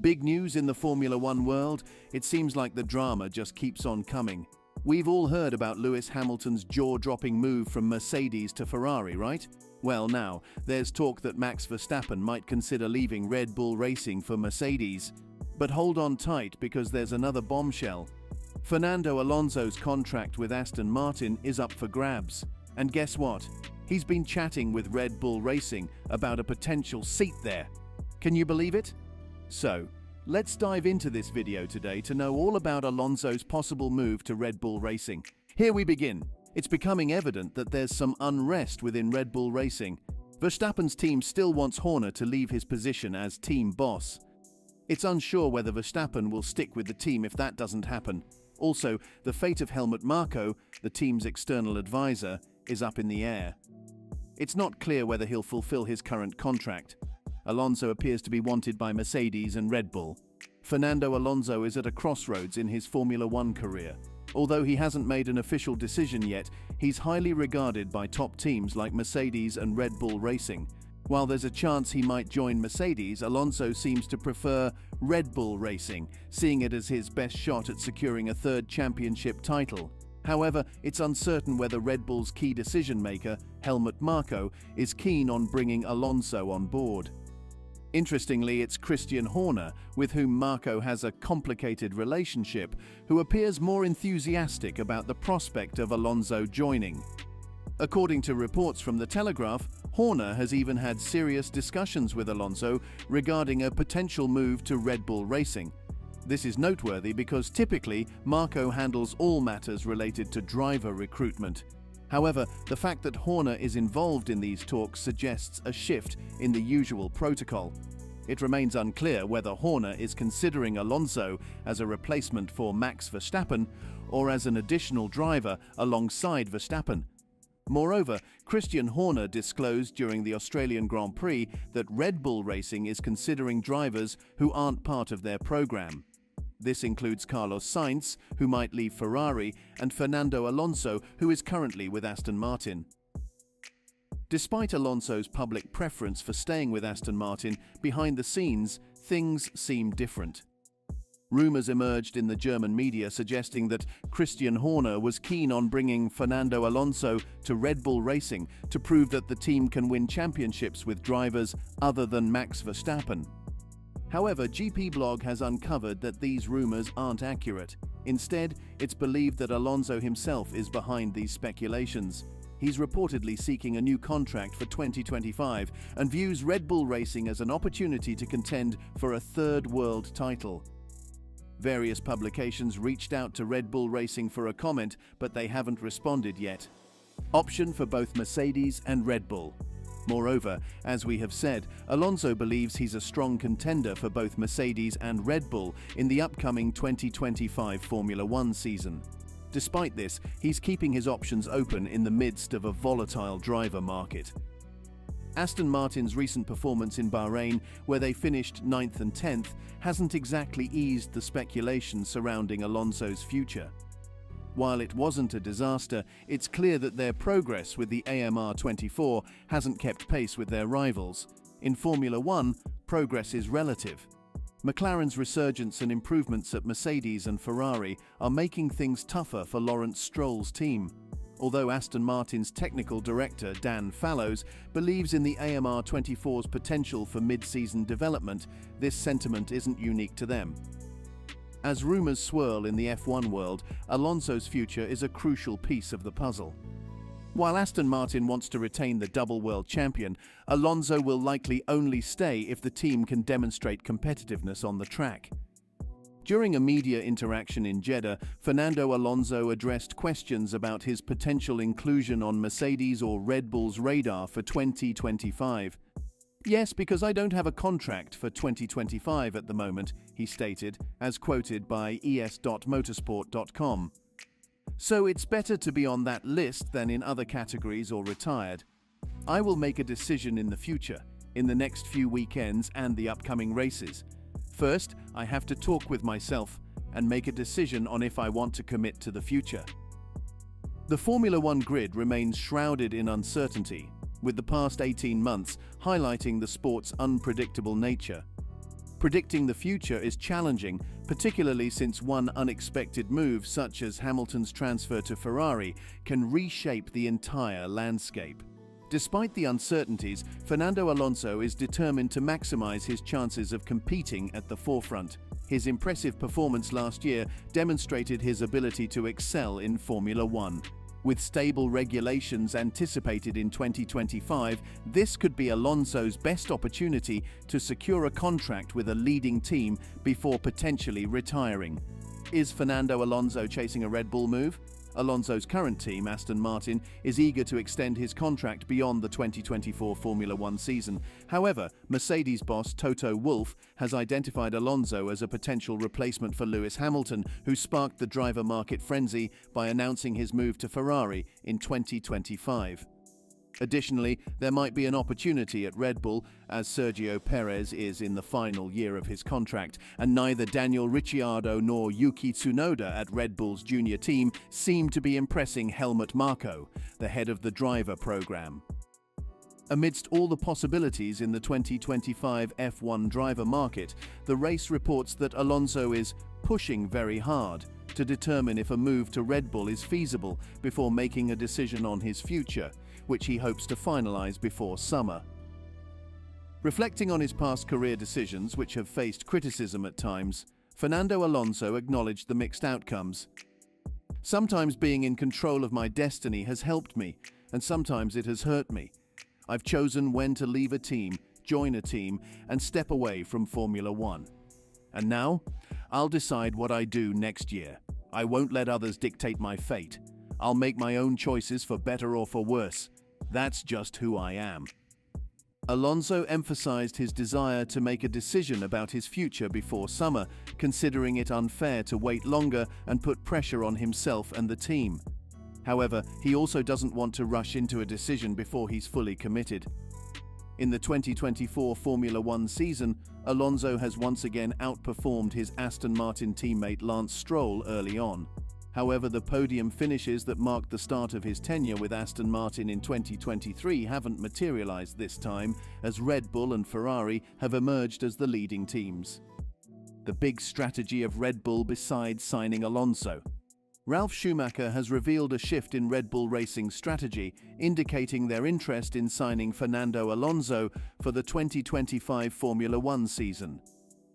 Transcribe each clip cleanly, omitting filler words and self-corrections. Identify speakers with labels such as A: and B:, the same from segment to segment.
A: Big news in the Formula One world. It seems like the drama just keeps on coming. We've all heard about Lewis Hamilton's jaw-dropping move from Mercedes to Ferrari, right? Well, now, there's talk that Max Verstappen might consider leaving Red Bull Racing for Mercedes. But hold on tight, because there's another bombshell. Fernando Alonso's contract with Aston Martin is up for grabs. And guess what? He's been chatting with Red Bull Racing about a potential seat there. Can you believe it? So, let's dive into this video today to know all about Alonso's possible move to Red Bull Racing. Here we begin. It's becoming evident that there's some unrest within Red Bull Racing. Verstappen's team still wants Horner to leave his position as team boss. It's unsure whether Verstappen will stick with the team if that doesn't happen. Also, the fate of Helmut Marko, the team's external advisor, is up in the air. It's not clear whether he'll fulfill his current contract. Alonso appears to be wanted by Mercedes and Red Bull. Fernando Alonso is at a crossroads in his Formula One career. Although he hasn't made an official decision yet, he's highly regarded by top teams like Mercedes and Red Bull Racing. While there's a chance he might join Mercedes, Alonso seems to prefer Red Bull Racing, seeing it as his best shot at securing a third championship title. However, it's uncertain whether Red Bull's key decision-maker, Helmut Marko, is keen on bringing Alonso on board. Interestingly, it's Christian Horner, with whom Marko has a complicated relationship, who appears more enthusiastic about the prospect of Alonso joining. According to reports from The Telegraph, Horner has even had serious discussions with Alonso regarding a potential move to Red Bull Racing. This is noteworthy because typically Marko handles all matters related to driver recruitment. However, the fact that Horner is involved in these talks suggests a shift in the usual protocol. It remains unclear whether Horner is considering Alonso as a replacement for Max Verstappen or as an additional driver alongside Verstappen. Moreover, Christian Horner disclosed during the Australian Grand Prix that Red Bull Racing is considering drivers who aren't part of their program. This includes Carlos Sainz, who might leave Ferrari, and Fernando Alonso, who is currently with Aston Martin. Despite Alonso's public preference for staying with Aston Martin, behind the scenes, things seem different. Rumors emerged in the German media suggesting that Christian Horner was keen on bringing Fernando Alonso to Red Bull Racing to prove that the team can win championships with drivers other than Max Verstappen. However, GP Blog has uncovered that these rumors aren't accurate. Instead, it's believed that Alonso himself is behind these speculations. He's reportedly seeking a new contract for 2025 and views Red Bull Racing as an opportunity to contend for a third world title. Various publications reached out to Red Bull Racing for a comment, but they haven't responded yet. Option for both Mercedes and Red Bull. Moreover, as we have said, Alonso believes he's a strong contender for both Mercedes and Red Bull in the upcoming 2025 Formula One season. Despite this, he's keeping his options open in the midst of a volatile driver market. Aston Martin's recent performance in Bahrain, where they finished 9th and 10th, hasn't exactly eased the speculation surrounding Alonso's future. While it wasn't a disaster, it's clear that their progress with the AMR24 hasn't kept pace with their rivals. In Formula One, progress is relative. McLaren's resurgence and improvements at Mercedes and Ferrari are making things tougher for Lawrence Stroll's team. Although Aston Martin's technical director, Dan Fallows, believes in the AMR24's potential for mid-season development, this sentiment isn't unique to them. As rumors swirl in the F1 world, Alonso's future is a crucial piece of the puzzle. While Aston Martin wants to retain the double world champion, Alonso will likely only stay if the team can demonstrate competitiveness on the track. During a media interaction in Jeddah, Fernando Alonso addressed questions about his potential inclusion on Mercedes or Red Bull's radar for 2025. "Yes, because I don't have a contract for 2025 at the moment," he stated, as quoted by es.motorsport.com. "So it's better to be on that list than in other categories or retired. I will make a decision in the future, in the next few weekends and the upcoming races. First, I have to talk with myself and make a decision on if I want to commit to the future." The Formula One grid remains shrouded in uncertainty, with the past 18 months highlighting the sport's unpredictable nature. Predicting the future is challenging, particularly since one unexpected move, such as Hamilton's transfer to Ferrari, can reshape the entire landscape. Despite the uncertainties, Fernando Alonso is determined to maximize his chances of competing at the forefront. His impressive performance last year demonstrated his ability to excel in Formula One. With stable regulations anticipated in 2025, this could be Alonso's best opportunity to secure a contract with a leading team before potentially retiring. Is Fernando Alonso chasing a Red Bull move? Alonso's current team, Aston Martin, is eager to extend his contract beyond the 2024 Formula One season. However, Mercedes boss Toto Wolff has identified Alonso as a potential replacement for Lewis Hamilton, who sparked the driver market frenzy by announcing his move to Ferrari in 2025. Additionally, there might be an opportunity at Red Bull, as Sergio Perez is in the final year of his contract, and neither Daniel Ricciardo nor Yuki Tsunoda at Red Bull's junior team seem to be impressing Helmut Marko, the head of the driver program. Amidst all the possibilities in the 2025 F1 driver market, the race reports that Alonso is pushing very hard to determine if a move to Red Bull is feasible before making a decision on his future, which he hopes to finalize before summer. Reflecting on his past career decisions, which have faced criticism at times, Fernando Alonso acknowledged the mixed outcomes. "Sometimes being in control of my destiny has helped me, and sometimes it has hurt me. I've chosen when to leave a team, join a team, and step away from Formula One. And now, I'll decide what I do next year. I won't let others dictate my fate. I'll make my own choices for better or for worse. That's just who I am." Alonso emphasized his desire to make a decision about his future before summer, considering it unfair to wait longer and put pressure on himself and the team. However, he also doesn't want to rush into a decision before he's fully committed. In the 2024 Formula One season, Alonso has once again outperformed his Aston Martin teammate Lance Stroll early on. However, the podium finishes that marked the start of his tenure with Aston Martin in 2023 haven't materialized this time, as Red Bull and Ferrari have emerged as the leading teams. The big strategy of Red Bull besides signing Alonso. Ralf Schumacher has revealed a shift in Red Bull Racing's strategy, indicating their interest in signing Fernando Alonso for the 2025 Formula One season.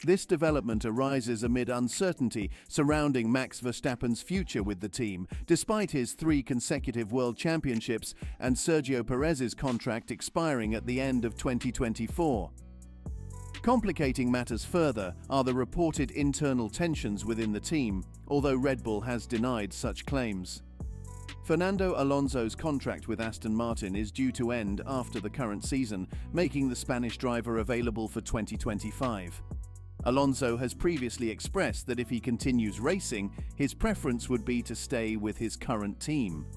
A: This development arises amid uncertainty surrounding Max Verstappen's future with the team, despite his 3 consecutive World Championships and Sergio Perez's contract expiring at the end of 2024. Complicating matters further are the reported internal tensions within the team, although Red Bull has denied such claims. Fernando Alonso's contract with Aston Martin is due to end after the current season, making the Spanish driver available for 2025. Alonso has previously expressed that if he continues racing, his preference would be to stay with his current team.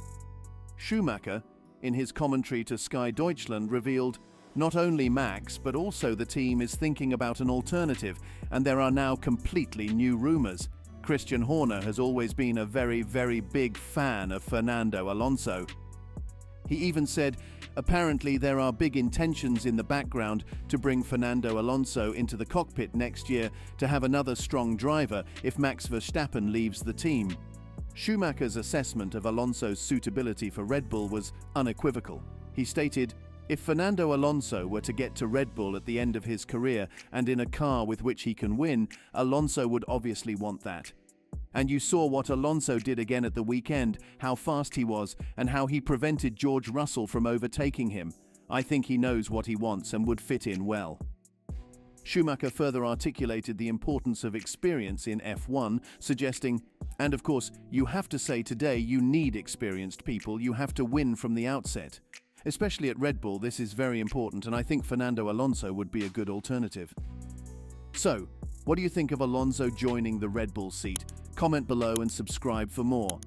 A: Schumacher, in his commentary to Sky Deutschland, revealed, "Not only Max, but also the team is thinking about an alternative, and there are now completely new rumors. Christian Horner has always been a very, very big fan of Fernando Alonso." He even said, "Apparently there are big intentions in the background to bring Fernando Alonso into the cockpit next year to have another strong driver if Max Verstappen leaves the team." Schumacher's assessment of Alonso's suitability for Red Bull was unequivocal. He stated, "If Fernando Alonso were to get to Red Bull at the end of his career and in a car with which he can win, Alonso would obviously want that. And you saw what Alonso did again at the weekend, how fast he was, and how he prevented George Russell from overtaking him. I think he knows what he wants and would fit in well." Schumacher further articulated the importance of experience in F1, suggesting, "And of course, you have to say today you need experienced people, you have to win from the outset. Especially at Red Bull, this is very important, and I think Fernando Alonso would be a good alternative." So, what do you think of Alonso joining the Red Bull seat? Comment below and subscribe for more.